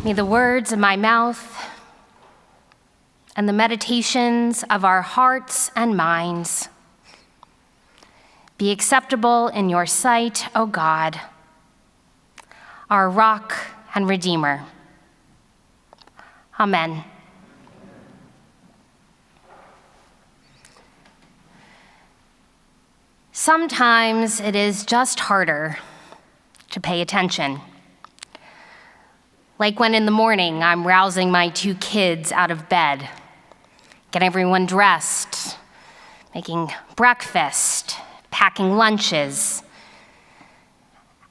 May the words of my mouth and the meditations of our hearts and minds be acceptable in your sight, O God, our rock and redeemer. Amen. Sometimes it is just harder to pay attention. Like when in the morning I'm rousing my 2 kids out of bed, getting everyone dressed, making breakfast, packing lunches.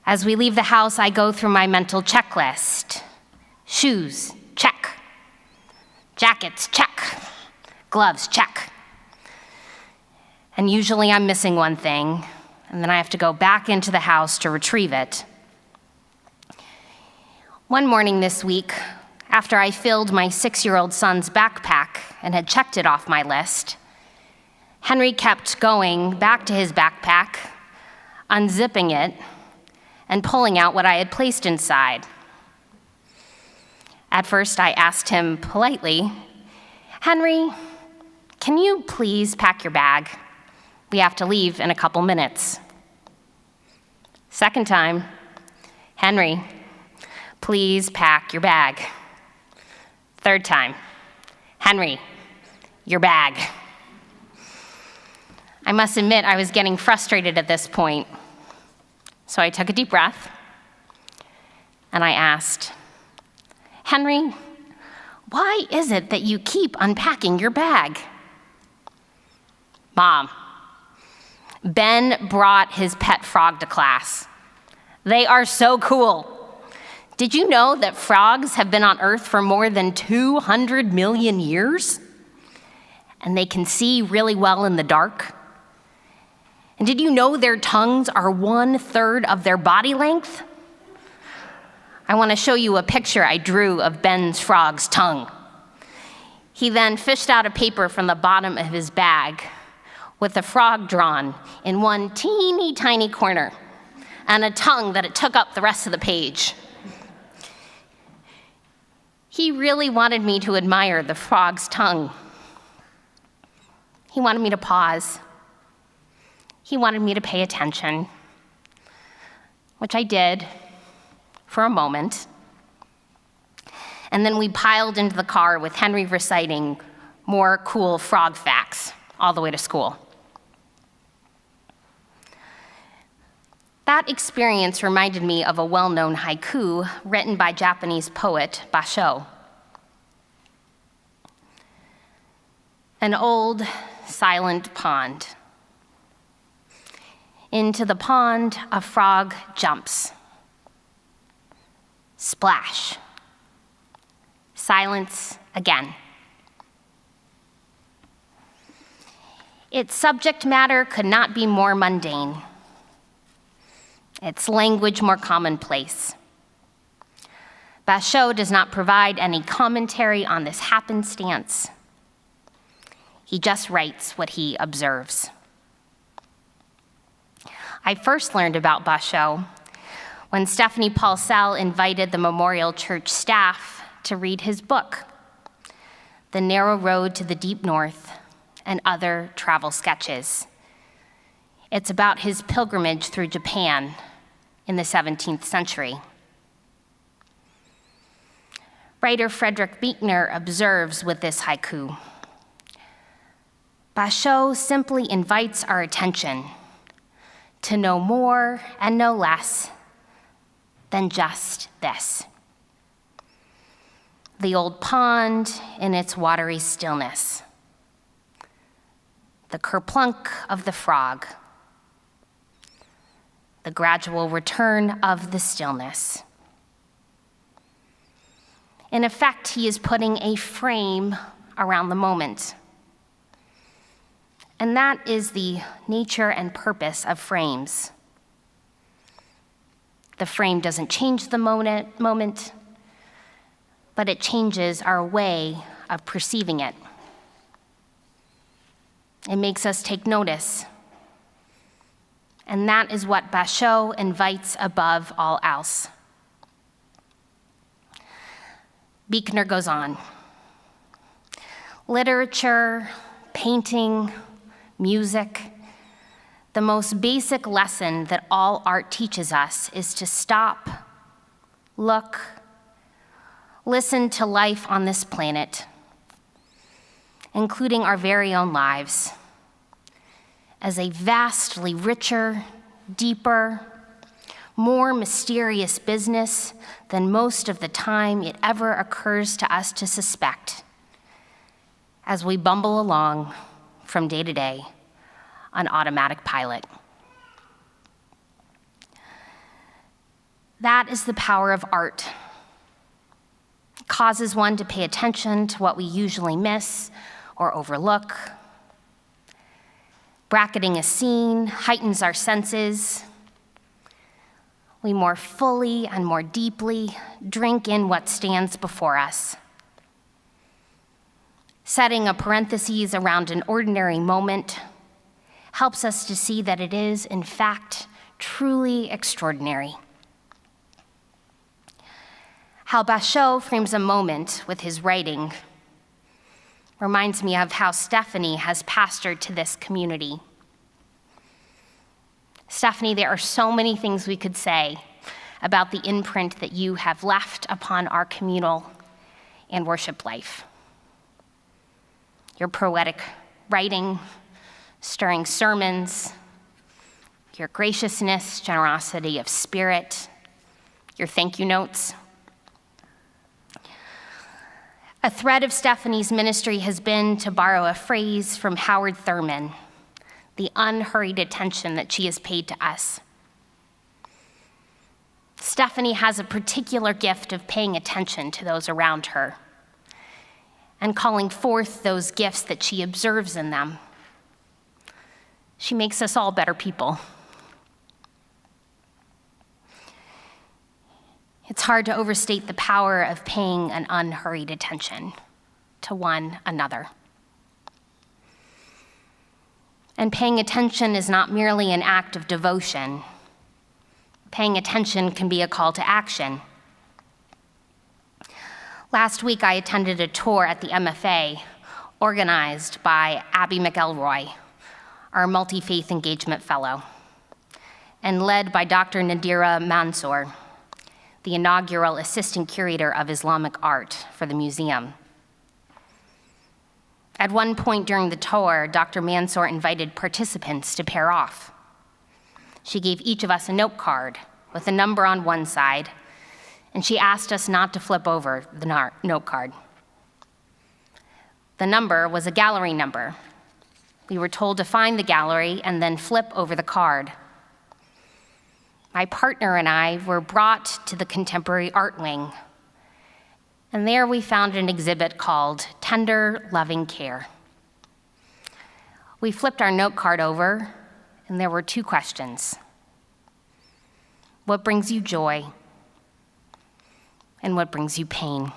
As we leave the house, I go through my mental checklist. Shoes, check. Jackets, check. Gloves, check. And usually I'm missing one thing, and then I have to go back into the house to retrieve it. One morning this week, after I filled my 6-year-old son's backpack and had checked it off my list, Henry kept going back to his backpack, unzipping it, and pulling out what I had placed inside. At first, I asked him politely, "Henry, can you please pack your bag? We have to leave in a couple minutes." Second time, "Henry, please pack your bag." Third time, "Henry, your bag." I must admit I was getting frustrated at this point, so I took a deep breath and I asked, "Henry, why is it that you keep unpacking your bag?" "Mom, Ben brought his pet frog to class. They are so cool. Did you know that frogs have been on Earth for more than 200 million years? And they can see really well in the dark? And did you know their tongues are 1/3 of their body length?" I want to show you a picture I drew of Ben's frog's tongue. He then fished out a paper from the bottom of his bag with a frog drawn in one teeny tiny corner and a tongue that it took up the rest of the page. He really wanted me to admire the frog's tongue. He wanted me to pause. He wanted me to pay attention, which I did for a moment. And then we piled into the car with Henry reciting more cool frog facts all the way to school. That experience reminded me of a well-known haiku written by Japanese poet Basho. An old, silent pond. Into the pond, a frog jumps. Splash. Silence again. Its subject matter could not be more mundane. Its language more commonplace. Basho does not provide any commentary on this happenstance. He just writes what he observes. I first learned about Basho when Stephanie Paulsell invited the Memorial Church staff to read his book, The Narrow Road to the Deep North and Other Travel Sketches. It's about his pilgrimage through Japan in the 17th century. Writer Frederick Buechner observes with this haiku, Basho simply invites our attention to know more and no less than just this. The old pond in its watery stillness. The kerplunk of the frog. The gradual return of the stillness. In effect, he is putting a frame around the moment. And that is the nature and purpose of frames. The frame doesn't change the moment, but it changes our way of perceiving it. It makes us take notice. And that is what Basho invites above all else. Buechner goes on. Literature, painting, music, the most basic lesson that all art teaches us is to stop, look, listen to life on this planet, including our very own lives, as a vastly richer, deeper, more mysterious business than most of the time it ever occurs to us to suspect as we bumble along from day to day on automatic pilot. That is the power of art. It causes one to pay attention to what we usually miss or overlook. Bracketing a scene heightens our senses. We more fully and more deeply drink in what stands before us. Setting a parenthesis around an ordinary moment helps us to see that it is, in fact, truly extraordinary. How Basho frames a moment with his writing reminds me of how Stephanie has pastored to this community. Stephanie, there are so many things we could say about the imprint that you have left upon our communal and worship life. Your poetic writing, stirring sermons, your graciousness, generosity of spirit, your thank you notes. A thread of Stephanie's ministry has been, to borrow a phrase from Howard Thurman, the unhurried attention that she has paid to us. Stephanie has a particular gift of paying attention to those around her and calling forth those gifts that she observes in them. She makes us all better people. It's hard to overstate the power of paying an unhurried attention to one another. And paying attention is not merely an act of devotion. Paying attention can be a call to action. Last week, I attended a tour at the MFA organized by Abby McElroy, our multi-faith engagement fellow, and led by Dr. Nadira Mansour, the inaugural assistant curator of Islamic art for the museum. At one point during the tour, Dr. Mansour invited participants to pair off. She gave each of us a note card with a number on one side, and she asked us not to flip over the note card. The number was a gallery number. We were told to find the gallery and then flip over the card. My partner and I were brought to the contemporary art wing, and there we found an exhibit called Tender, Loving Care. We flipped our note card over, and there were two questions. What brings you joy? And what brings you pain?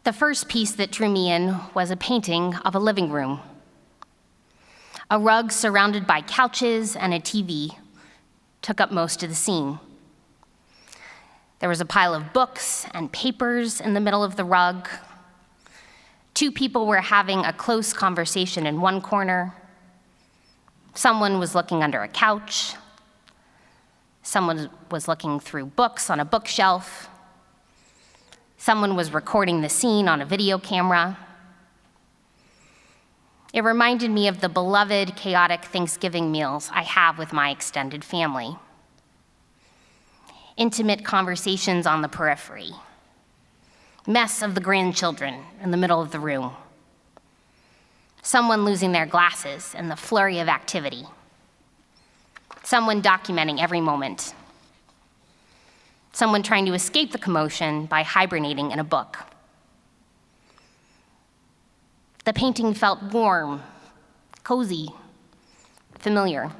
The first piece that drew me in was a painting of a living room. A rug surrounded by couches and a TV took up most of the scene. There was a pile of books and papers in the middle of the rug. Two people were having a close conversation in one corner. Someone was looking under a couch. Someone was looking through books on a bookshelf. Someone was recording the scene on a video camera. It reminded me of the beloved, chaotic Thanksgiving meals I have with my extended family. Intimate conversations on the periphery. Mess of the grandchildren in the middle of the room. Someone losing their glasses in the flurry of activity. Someone documenting every moment. Someone trying to escape the commotion by hibernating in a book. The painting felt warm, cozy, familiar.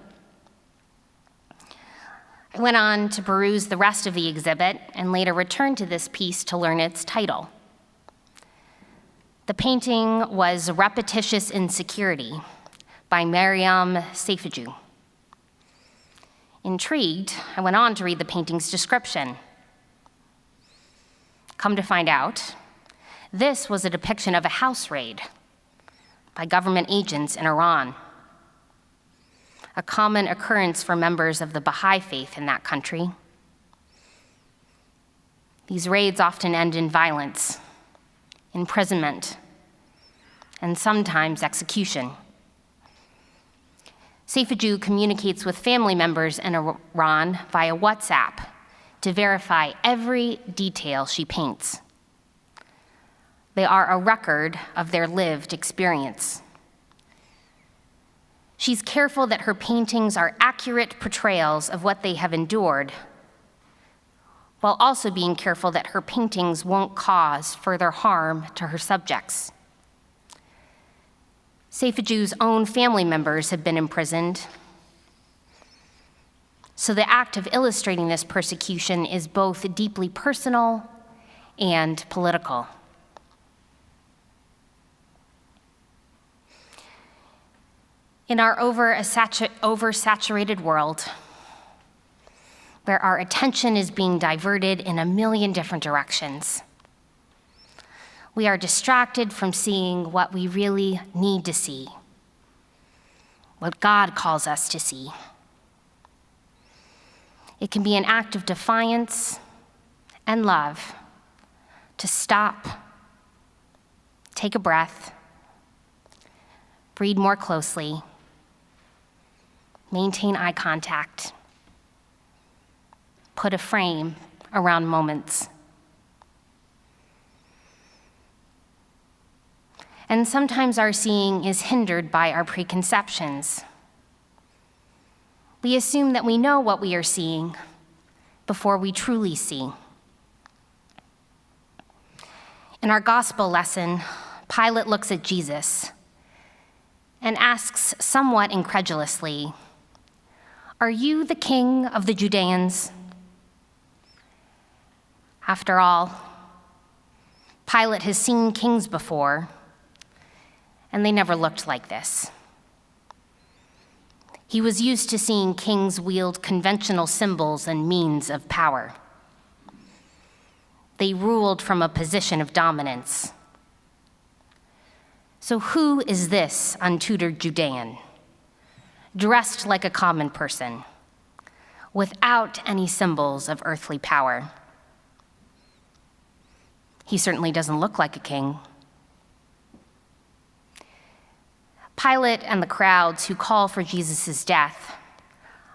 I went on to peruse the rest of the exhibit and later returned to this piece to learn its title. The painting was Repetitious Insecurity by Mariam Seyfejou. Intrigued, I went on to read the painting's description. Come to find out, this was a depiction of a house raid by government agents in Iran, a common occurrence for members of the Baha'i faith in that country. These raids often end in violence, imprisonment, and sometimes execution. Seyfeju communicates with family members in Iran via WhatsApp to verify every detail she paints. They are a record of their lived experience. She's careful that her paintings are accurate portrayals of what they have endured, while also being careful that her paintings won't cause further harm to her subjects. Seyfeju's own family members have been imprisoned, so the act of illustrating this persecution is both deeply personal and political. In our oversaturated world, where our attention is being diverted in a million different directions, we are distracted from seeing what we really need to see, what God calls us to see. It can be an act of defiance and love to stop, take a breath, breathe more closely, maintain eye contact, put a frame around moments. And sometimes our seeing is hindered by our preconceptions. We assume that we know what we are seeing before we truly see. In our gospel lesson, Pilate looks at Jesus and asks somewhat incredulously, "Are you the king of the Judeans?" After all, Pilate has seen kings before, and they never looked like this. He was used to seeing kings wield conventional symbols and means of power. They ruled from a position of dominance. So who is this untutored Judean, dressed like a common person, without any symbols of earthly power? He certainly doesn't look like a king. Pilate and the crowds who call for Jesus' death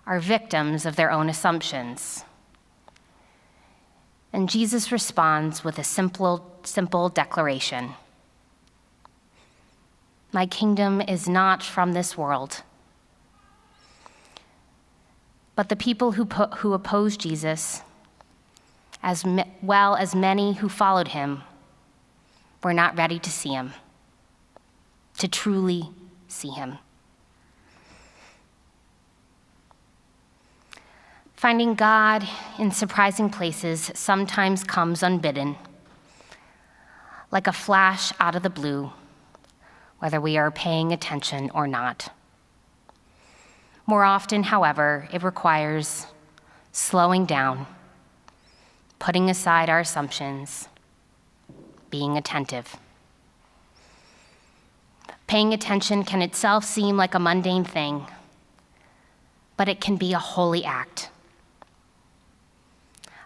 are victims of their own assumptions. And Jesus responds with a simple declaration. My kingdom is not from this world. But the people who opposed Jesus, as well as many who followed him, were not ready to see him, to truly see him. Finding God in surprising places sometimes comes unbidden, like a flash out of the blue, whether we are paying attention or not. More often, however, it requires slowing down, putting aside our assumptions, being attentive. Paying attention can itself seem like a mundane thing, but it can be a holy act.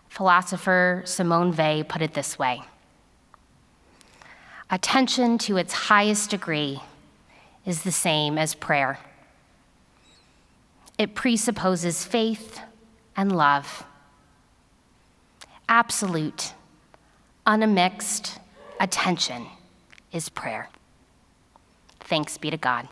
Philosopher Simone Weil put it this way: attention to its highest degree is the same as prayer. It presupposes faith and love. Absolute, unmixed attention is prayer. Thanks be to God.